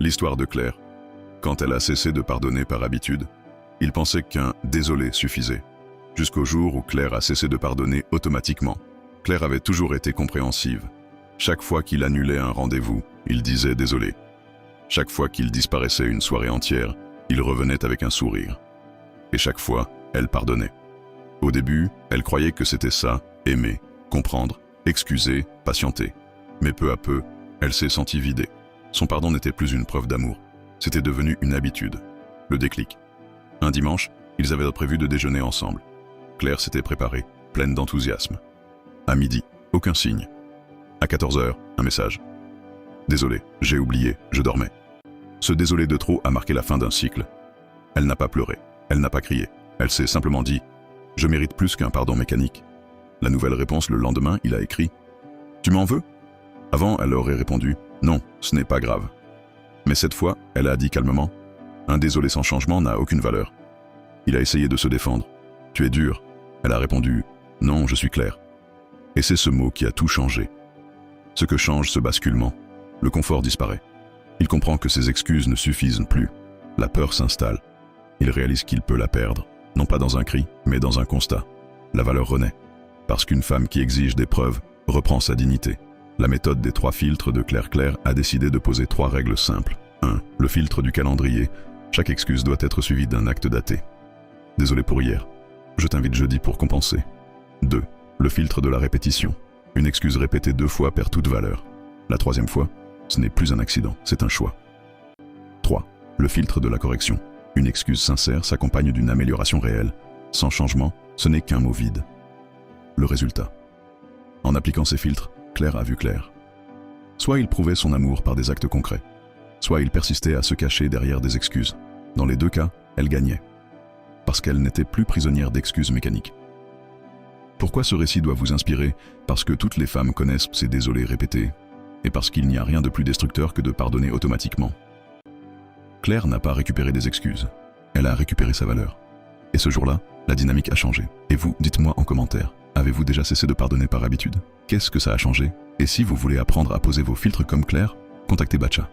L'histoire de Claire. Quand elle a cessé de pardonner par habitude, il pensait qu'un « désolé » suffisait. Jusqu'au jour où Claire a cessé de pardonner automatiquement. Claire avait toujours été compréhensive. Chaque fois qu'il annulait un rendez-vous, il disait « désolé ». Chaque fois qu'il disparaissait une soirée entière, il revenait avec un sourire. Et chaque fois, elle pardonnait. Au début, elle croyait que c'était ça, aimer, comprendre, excuser, patienter. Mais peu à peu, elle s'est sentie vidée. Son pardon n'était plus une preuve d'amour. C'était devenu une habitude. Le déclic. Un dimanche, ils avaient prévu de déjeuner ensemble. Claire s'était préparée, pleine d'enthousiasme. À midi, aucun signe. À 14h, un message. Désolé, j'ai oublié, je dormais. Ce désolé de trop a marqué la fin d'un cycle. Elle n'a pas pleuré, elle n'a pas crié. Elle s'est simplement dit « Je mérite plus qu'un pardon mécanique ». La nouvelle réponse le lendemain, il a écrit « Tu m'en veux ?» Avant, elle aurait répondu « Non, ce n'est pas grave ». Mais cette fois, elle a dit calmement « Un désolé sans changement n'a aucune valeur ». Il a essayé de se défendre. « Tu es dur ». Elle a répondu « Non, je suis Claire ». Et c'est ce mot qui a tout changé. Ce que change ce basculement, le confort disparaît. Il comprend que ses excuses ne suffisent plus. La peur s'installe. Il réalise qu'il peut la perdre, non pas dans un cri, mais dans un constat. La valeur renaît. Parce qu'une femme qui exige des preuves reprend sa dignité. La méthode des 3 filtres de Claire a décidé de poser 3 règles simples. 1. Le filtre du calendrier. Chaque excuse doit être suivie d'un acte daté. Désolé pour hier. Je t'invite jeudi pour compenser. 2. Le filtre de la répétition. Une excuse répétée 2 fois perd toute valeur. La 3e fois, ce n'est plus un accident, c'est un choix. 3. Le filtre de la correction. Une excuse sincère s'accompagne d'une amélioration réelle. Sans changement, ce n'est qu'un mot vide. Le résultat. En appliquant ces filtres, Claire a vu clair. Soit il prouvait son amour par des actes concrets, soit il persistait à se cacher derrière des excuses. Dans les 2 cas, elle gagnait. Parce qu'elle n'était plus prisonnière d'excuses mécaniques. Pourquoi ce récit doit vous inspirer? Parce que toutes les femmes connaissent ces désolés répétés, et parce qu'il n'y a rien de plus destructeur que de pardonner automatiquement. Claire n'a pas récupéré des excuses, elle a récupéré sa valeur. Et ce jour-là, la dynamique a changé. Et vous, dites-moi en commentaire, avez-vous déjà cessé de pardonner par habitude? Qu'est-ce que ça a changé? Et si vous voulez apprendre à poser vos filtres comme Claire, contactez Batcha.